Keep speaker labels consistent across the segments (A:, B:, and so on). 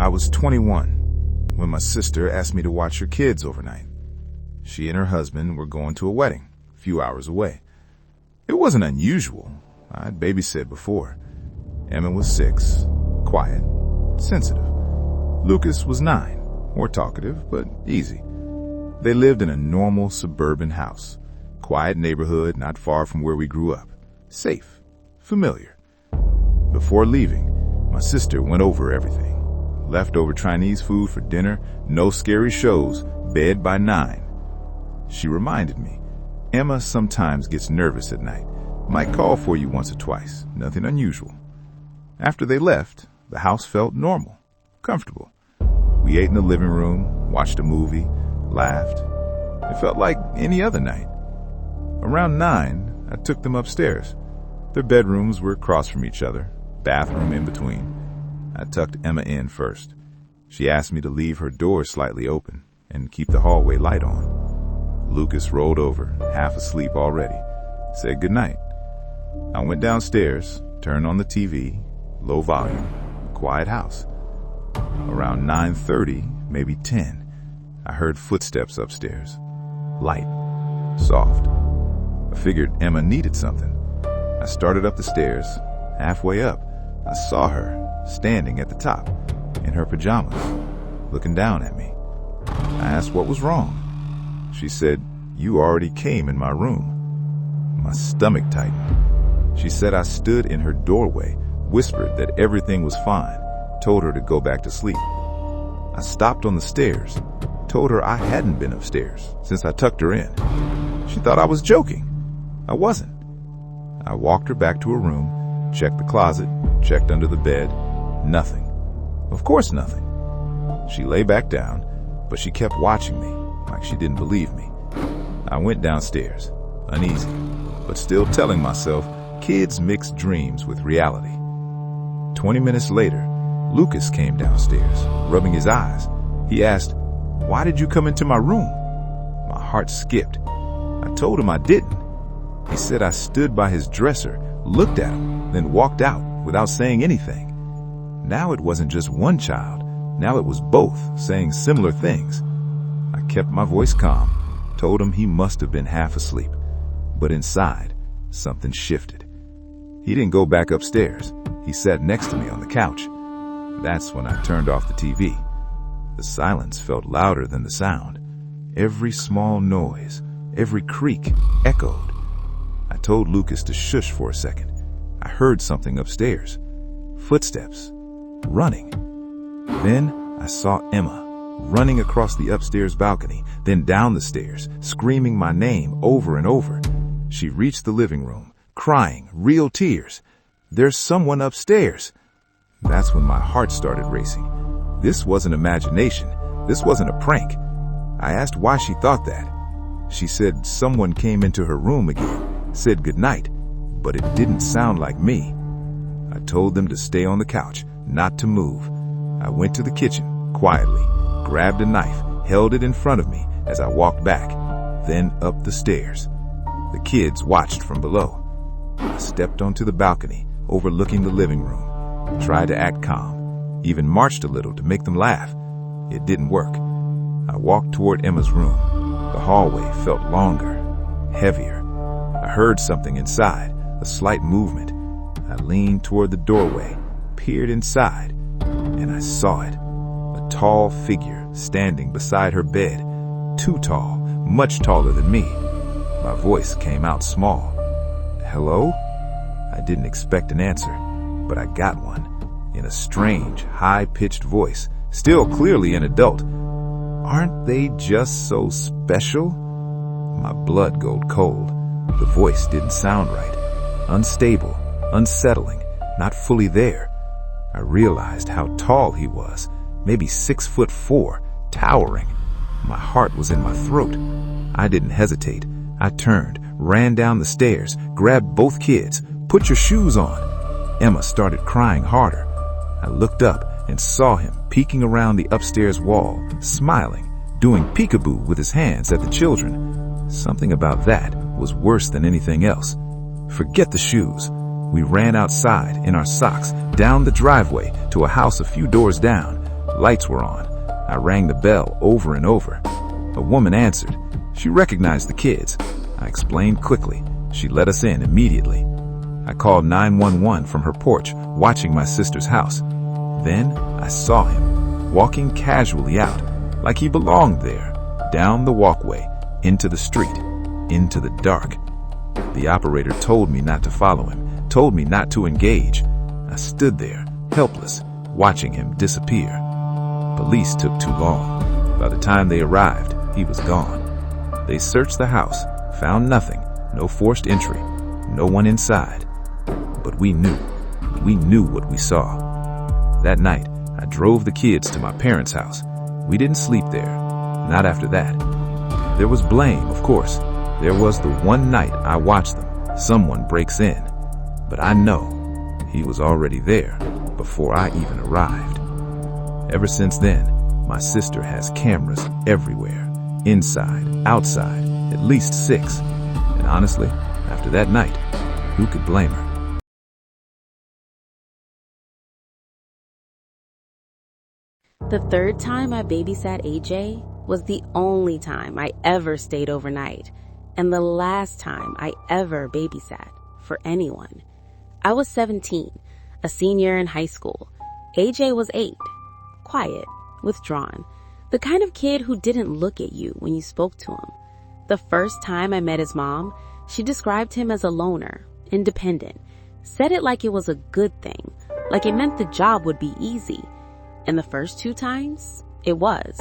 A: I was 21 when my sister asked me to watch her kids overnight. She and her husband were going to a wedding a few hours away. It wasn't unusual. I'd babysit before. Emma was 6, quiet, sensitive. Lucas was 9, more talkative, but easy. They lived in a normal suburban house. Quiet neighborhood not far from where we grew up. Safe, familiar. Before leaving, my sister went over everything. Leftover Chinese food for dinner, no scary shows, bed by 9. She reminded me, Emma sometimes gets nervous at night. Might call for you once or twice, nothing unusual. After they left, the house felt normal, comfortable. We ate in the living room, watched a movie, laughed. It felt like any other night. Around 9, I took them upstairs. Their bedrooms were across from each other, bathroom in between. I tucked Emma in first. She asked me to leave her door slightly open and keep the hallway light on. Lucas rolled over, half asleep already, said goodnight. I went downstairs, turned on the TV, low volume, quiet house. Around 9:30, maybe 10, I heard footsteps upstairs. Light, soft. I figured Emma needed something. I started up the stairs. Halfway up, I saw her standing at the top, in her pajamas, looking down at me. I asked what was wrong. She said, "You already came in my room." My stomach tightened. She said I stood in her doorway, whispered that everything was fine, told her to go back to sleep. I stopped on the stairs, told her I hadn't been upstairs since I tucked her in. She thought I was joking. I wasn't. I walked her back to her room, checked the closet, checked under the bed. Nothing. Of course nothing. She lay back down, but she kept watching me like she didn't believe me. I went downstairs, uneasy, but still telling myself kids mix dreams with reality. 20 minutes later, Lucas came downstairs, rubbing his eyes. He asked, "Why did you come into my room?" My heart skipped. I told him I didn't. He said I stood by his dresser, looked at him, then walked out without saying anything. Now it wasn't just one child. Now it was both, saying similar things. I kept my voice calm, told him he must have been half asleep. But inside, something shifted. He didn't go back upstairs. He sat next to me on the couch. That's when I turned off the TV. The silence felt louder than the sound. Every small noise, every creak echoed. I told Lucas to shush for a second. I heard something upstairs. Footsteps. Running. Then I saw Emma running across the upstairs balcony, then down the stairs, screaming my name over and over. She reached the living room, crying, real tears. "There's someone upstairs." That's when my heart started racing. This wasn't imagination. This wasn't a prank. I asked why she thought that. She said someone came into her room again, said goodnight, but it didn't sound like me. I told them to stay on the couch, not to move. I went to the kitchen, quietly, grabbed a knife, held it in front of me as I walked back, then up the stairs. The kids watched from below. I stepped onto the balcony, overlooking the living room, tried to act calm, even marched a little to make them laugh. It didn't work. I walked toward Emma's room. The hallway felt longer, heavier. I heard something inside, a slight movement. I leaned toward the doorway, peered inside, and I saw it. A tall figure standing beside her bed. Too tall, much taller than me. My voice came out small. "Hello?" I didn't expect an answer, but I got one, in a strange, high-pitched voice, still clearly an adult. "Aren't they just so special?" My blood goed cold. The voice didn't sound right. Unstable, unsettling, not fully there. I realized how tall he was, maybe 6'4", towering. My heart was in my throat. I didn't hesitate. I turned, ran down the stairs, grabbed both kids. "Put your shoes on." Emma started crying harder. I looked up and saw him peeking around the upstairs wall, smiling, doing peekaboo with his hands at the children. Something about that was worse than anything else. Forget the shoes. We ran outside in our socks, down the driveway to a house a few doors down. Lights were on. I rang the bell over and over. A woman answered. She recognized the kids. I explained quickly. She let us in immediately. I called 911 from her porch, watching my sister's house. Then I saw him, walking casually out, like he belonged there, down the walkway, into the street, into the dark. The operator told me not to follow him, told me not to engage. I stood there, helpless, watching him disappear. Police took too long. By the time they arrived, he was gone. They searched the house, found nothing, no forced entry, no one inside. But we knew what we saw. That night, I drove the kids to my parents' house. We didn't sleep there, not after that. There was blame, of course. There was the one night I watched them. Someone breaks in. But I know he was already there before I even arrived. Ever since then, my sister has cameras everywhere, inside, outside, at least 6. And honestly, after that night, who could blame her?
B: The third time I babysat AJ was the only time I ever stayed overnight, and the last time I ever babysat for anyone. I was 17, a senior in high school. AJ was 8, quiet, withdrawn, the kind of kid who didn't look at you when you spoke to him. The first time I met his mom, she described him as a loner, independent, said it like it was a good thing, like it meant the job would be easy. And the first 2 times, it was.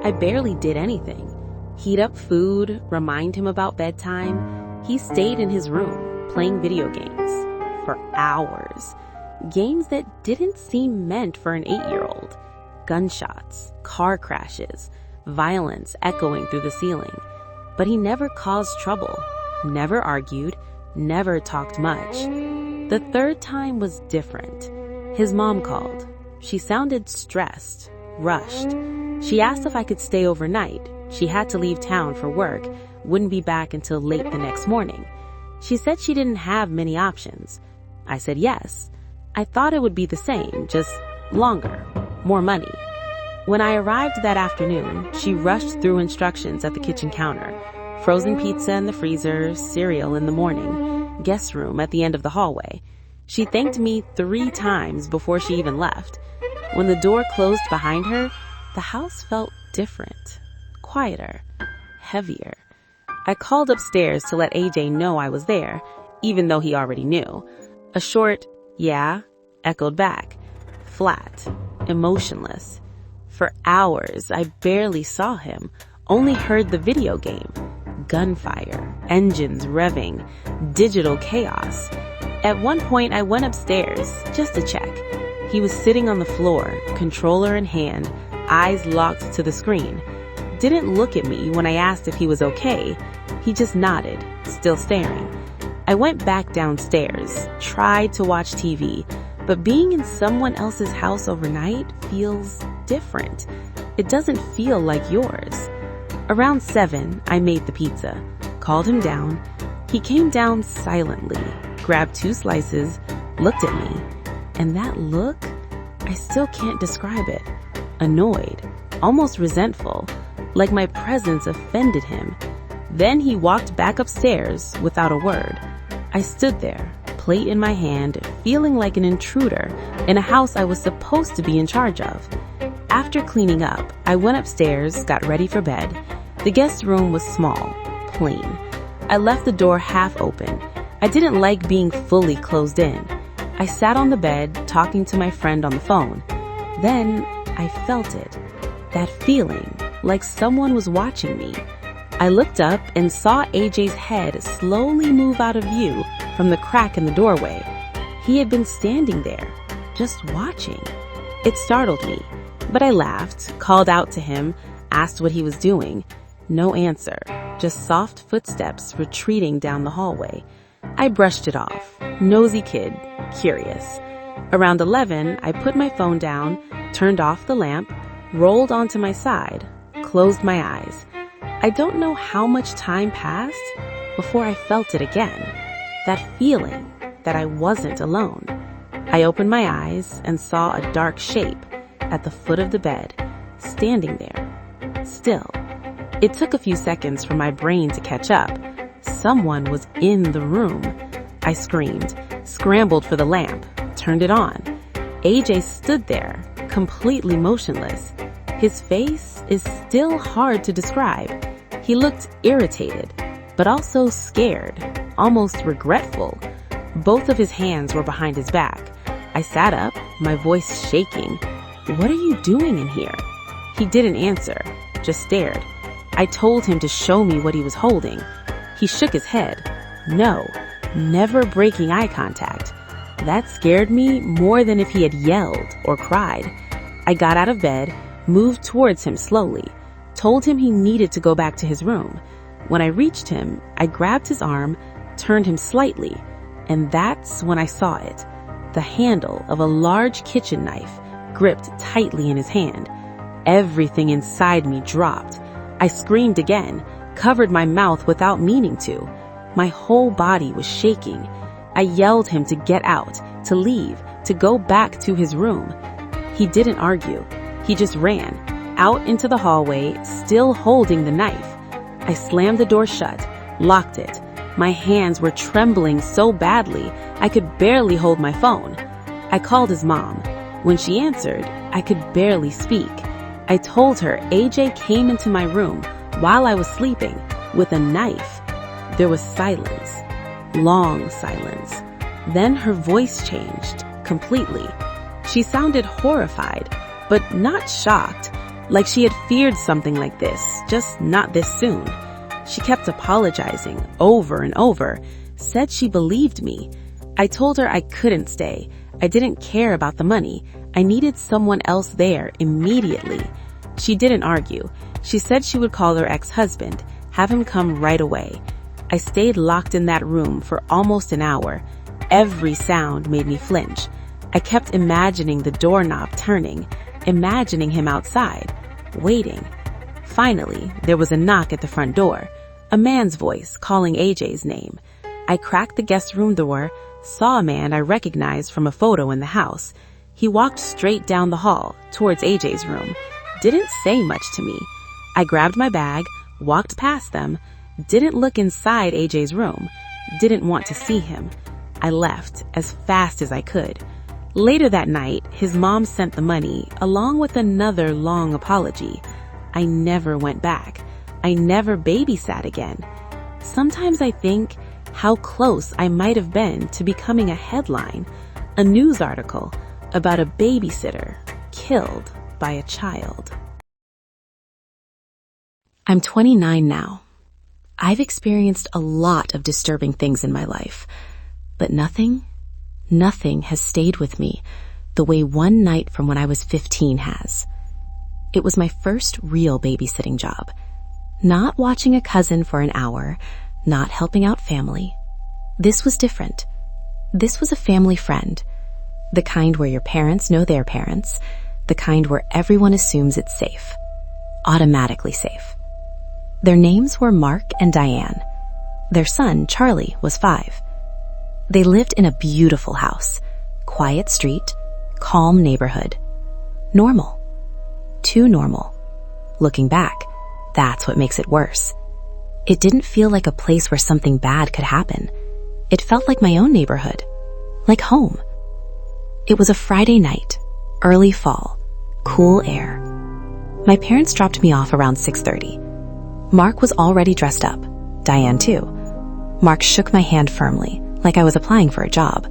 B: I barely did anything. Heat up food, remind him about bedtime. He stayed in his room, playing video games for hours. Games that didn't seem meant for an 8-year-old. Gunshots, car crashes, violence echoing through the ceiling. But he never caused trouble, never argued, never talked much. The third time was different. His mom called. She sounded stressed, rushed. She asked if I could stay overnight. She had to leave town for work, wouldn't be back until late the next morning. She said she didn't have many options. I said yes. I thought it would be the same, just longer, more money. When I arrived that afternoon, she rushed through instructions at the kitchen counter. Frozen pizza in the freezer, cereal in the morning, guest room at the end of the hallway. She thanked me 3 times before she even left. When the door closed behind her, the house felt different, quieter, heavier. I called upstairs to let AJ know I was there, even though he already knew. A short, yeah, echoed back, flat, emotionless. For hours, I barely saw him, only heard the video game. Gunfire, engines revving, digital chaos. At one point, I went upstairs just to check. He was sitting on the floor, controller in hand, eyes locked to the screen. Didn't look at me when I asked if he was okay. He just nodded, still staring. I went back downstairs, tried to watch TV, but being in someone else's house overnight feels different. It doesn't feel like yours. Around 7, I made the pizza, called him down. He came down silently, grabbed 2 slices, looked at me. And that look, I still can't describe it. Annoyed, almost resentful, like my presence offended him. Then he walked back upstairs without a word. I stood there, plate in my hand, feeling like an intruder in a house I was supposed to be in charge of. After cleaning up, I went upstairs, got ready for bed. The guest room was small, plain. I left the door half open. I didn't like being fully closed in. I sat on the bed, talking to my friend on the phone. Then I felt it. That feeling, like someone was watching me. I looked up and saw AJ's head slowly move out of view from the crack in the doorway. He had been standing there, just watching. It startled me, but I laughed, called out to him, asked what he was doing. No answer, just soft footsteps retreating down the hallway. I brushed it off. Nosy kid, curious. Around 11, I put my phone down, turned off the lamp, rolled onto my side, closed my eyes. I don't know how much time passed before I felt it again. That feeling that I wasn't alone. I opened my eyes and saw a dark shape. at the foot of the bed, standing there, still. It took a few seconds for my brain to catch up. Someone was in the room. I screamed, scrambled for the lamp, turned it on. AJ stood there, completely motionless. His face is still hard to describe. He looked irritated, but also scared, almost regretful. Both of his hands were behind his back. I sat up, my voice shaking. "What are you doing in here?" He didn't answer, just stared. I told him to show me what he was holding. He shook his head. No, never breaking eye contact. That scared me more than if he had yelled or cried. I got out of bed, moved towards him slowly, told him he needed to go back to his room. When I reached him, I grabbed his arm, turned him slightly, and that's when I saw it. The handle of a large kitchen knife gripped tightly in his hand. Everything inside me dropped. I screamed again, covered my mouth without meaning to. My whole body was shaking. I yelled him to get out, to leave, to go back to his room. He didn't argue. He just ran, out into the hallway, still holding the knife. I slammed the door shut, locked it. My hands were trembling so badly, I could barely hold my phone. I called his mom. When she answered, I could barely speak. I told her AJ came into my room while I was sleeping with a knife. There was silence, long silence. Then her voice changed completely. She sounded horrified, but not shocked, like she had feared something like this, just not this soon. She kept apologizing over and over, said she believed me. I told her I couldn't stay. I didn't care about the money. I needed someone else there immediately. She didn't argue. She said she would call her ex-husband, have him come right away. I stayed locked in that room for almost an hour. Every sound made me flinch. I kept imagining the doorknob turning, imagining him outside, waiting. Finally, there was a knock at the front door, a man's voice calling AJ's name. I cracked the guest room door, saw a man I recognized from a photo in the house. He walked straight down the hall towards AJ's room. Didn't say much to me. I grabbed my bag, walked past them, didn't look inside AJ's room, didn't want to see him. I left as fast as I could. Later that night, his mom sent the money along with another long apology. I never went back. I never babysat again. Sometimes I think how close I might have been to becoming a headline, a news article about a babysitter killed by a child. I'm 29 now. I've experienced a lot of disturbing things in my life, but nothing has stayed with me the way one night from when I was 15 has. It was my first real babysitting job. Not watching a cousin for an hour, not helping out family. This was different. This was a family friend. The kind where your parents know their parents. The kind where everyone assumes it's safe. Automatically safe. Their names were Mark and Diane. Their son, Charlie, was 5. They lived in a beautiful house. Quiet street, calm neighborhood. Normal. Too normal. Looking back, that's what makes it worse. It didn't feel like a place where something bad could happen. It felt like my own neighborhood. Like home. It was a Friday night, early fall, cool air. My parents dropped me off around 6:30. Mark was already dressed up. Diane too. Mark shook my hand firmly, like I was applying for a job.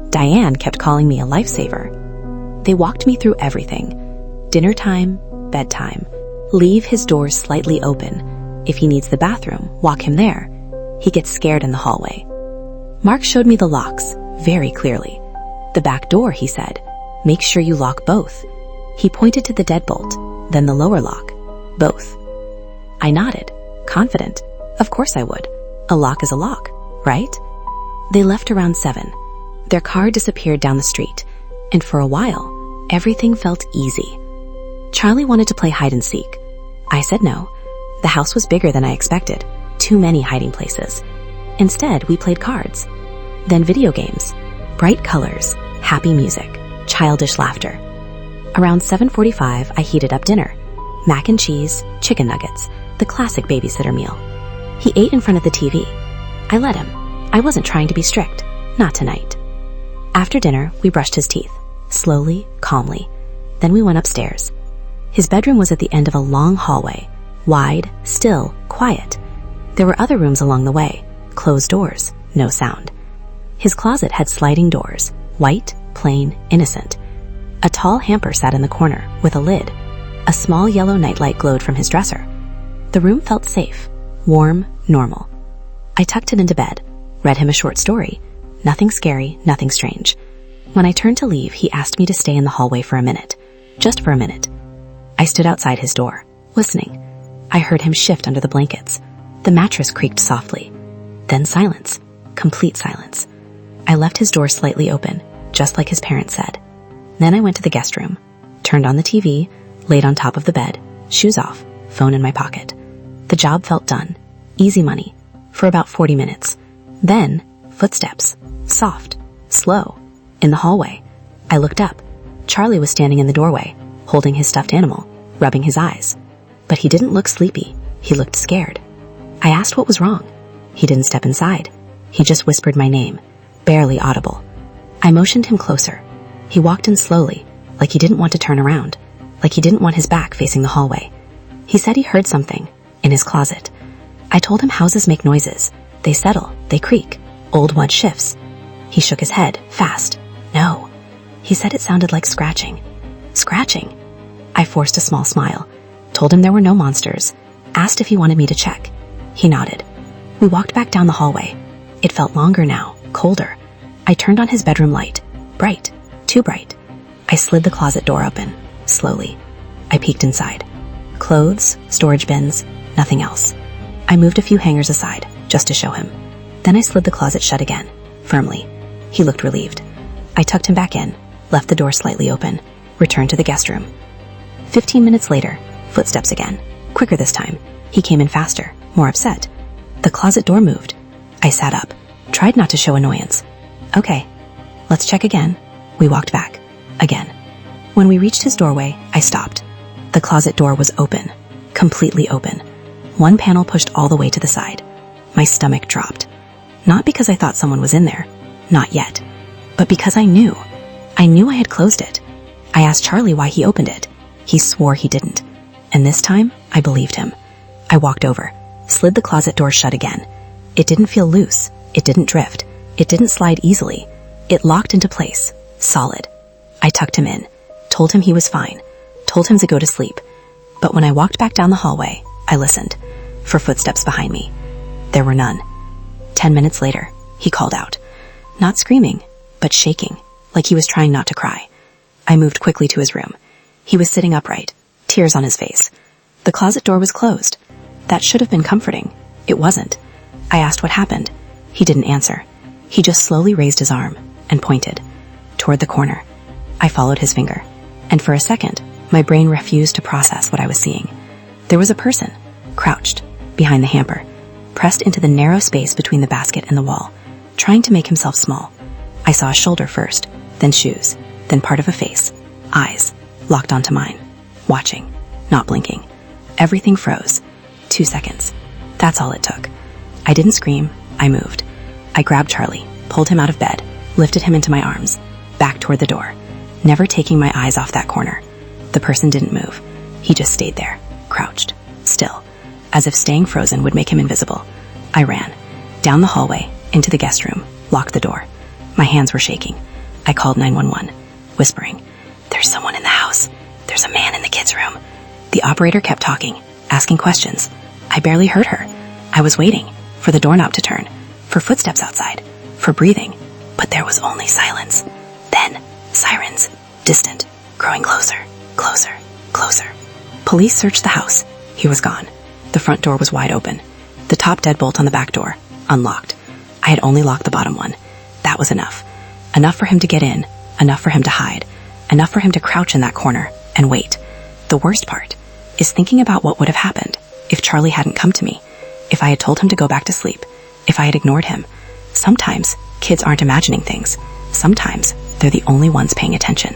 B: Diane kept calling me a lifesaver. They walked me through everything. Dinner time, bedtime. Leave his doors slightly open. If he needs the bathroom, walk him there. He gets scared in the hallway. Mark showed me the locks, very clearly. The back door, he said. Make sure you lock both. He pointed to the deadbolt, then the lower lock. Both. I nodded, confident. Of course I would. A lock is a lock, right? They left around 7. Their car disappeared down the street, and for a while, everything felt easy. Charlie wanted to play hide and seek. I said no. The house was bigger than I expected. Too many hiding places. Instead, we played cards. Then video games. Bright colors, happy music, childish laughter.
C: Around 7:45, I heated up dinner. Mac and cheese, chicken nuggets, the classic babysitter meal. He ate in front of the TV. I let him. I wasn't trying to be strict. Not tonight. After dinner, we brushed his teeth. Slowly, calmly. Then we went upstairs. His bedroom was at the end of a long hallway. Wide, still, quiet. There were other rooms along the way. Closed doors, no sound. His closet had sliding doors. White, plain, innocent. A tall hamper sat in the corner, with a lid. A small yellow nightlight glowed from his dresser. The room felt safe, warm, normal. I tucked him into bed, read him a short story. Nothing scary, nothing strange. When I turned to leave, he asked me to stay in the hallway for a minute. Just for a minute. I stood outside his door, listening. I heard him shift under the blankets. The mattress creaked softly. Then silence. Complete silence. I left his door slightly open, just like his parents said. Then I went to the guest room, turned on the TV, laid on top of the bed, shoes off, phone in my pocket. The job felt done. Easy money. For about 40 minutes. Then, footsteps. Soft. Slow. In the hallway. I looked up. Charlie was standing in the doorway, holding his stuffed animal, rubbing his eyes. But he didn't look sleepy. He looked scared. I asked what was wrong. He didn't step inside. He just whispered my name, barely audible. I motioned him closer. He walked in slowly, like he didn't want to turn around, like he didn't want his back facing the hallway. He said he heard something, in his closet. I told him houses make noises. They settle, they creak. Old wood shifts. He shook his head, fast. No. He said it sounded like scratching. Scratching. I forced a small smile, told him there were no monsters, asked if he wanted me to check. He nodded. We walked back down the hallway. It felt longer now, colder. I turned on his bedroom light. Bright. Too bright. I slid the closet door open, slowly. I peeked inside. Clothes, storage bins, nothing else. I moved a few hangers aside, just to show him. Then I slid the closet shut again, firmly. He looked relieved. I tucked him back in, left the door slightly open, returned to the guest room. 15 minutes later, footsteps again. Quicker this time. He came in faster, more upset. The closet door moved. I sat up, tried not to show annoyance. Okay, let's check again. We walked back. Again. When we reached his doorway, I stopped. The closet door was open. Completely open. One panel pushed all the way to the side. My stomach dropped. Not because I thought someone was in there. Not yet. But because I knew. I knew I had closed it. I asked Charlie why he opened it. He swore he didn't. And this time, I believed him. I walked over, slid the closet door shut again. It didn't feel loose. It didn't drift. It didn't slide easily. It locked into place. Solid. I tucked him in, told him he was fine, told him to go to sleep. But when I walked back down the hallway, I listened for footsteps behind me. There were none. 10 minutes later, he called out. Not screaming, but shaking, like he was trying not to cry. I moved quickly to his room. He was sitting upright, tears on his face. The closet door was closed. That should have been comforting. It wasn't. I asked what happened. He didn't answer. He just slowly raised his arm and pointed toward the corner. I followed his finger, and for a second, my brain refused to process what I was seeing. There was a person, crouched, behind the hamper, pressed into the narrow space between the basket and the wall, trying to make himself small. I saw a shoulder first, then shoes, then part of a face, eyes, locked onto mine, watching, not blinking. Everything froze. 2 seconds. That's all it took. I didn't scream, I moved. I grabbed Charlie, pulled him out of bed, lifted him into my arms, back toward the door, never taking my eyes off that corner. The person didn't move. He just stayed there, crouched, still, as if staying frozen would make him invisible. I ran, down the hallway, into the guest room, locked the door. My hands were shaking. I called 911, whispering, "There's someone in the house. There's a man in the kids' room." The operator kept talking, asking questions. I barely heard her. I was waiting for the doorknob to turn, for footsteps outside, for breathing, but there was only silence. Then, sirens, distant, growing closer, closer, closer. Police searched the house. He was gone. The front door was wide open. The top deadbolt on the back door, unlocked. I had only locked the bottom one. That was enough. Enough for him to get in, enough for him to hide, enough for him to crouch in that corner and wait. The worst part is thinking about what would have happened if Charlie hadn't come to me, if I had told him to go back to sleep, if I had ignored him. Sometimes kids aren't imagining things. Sometimes they're the only ones paying attention.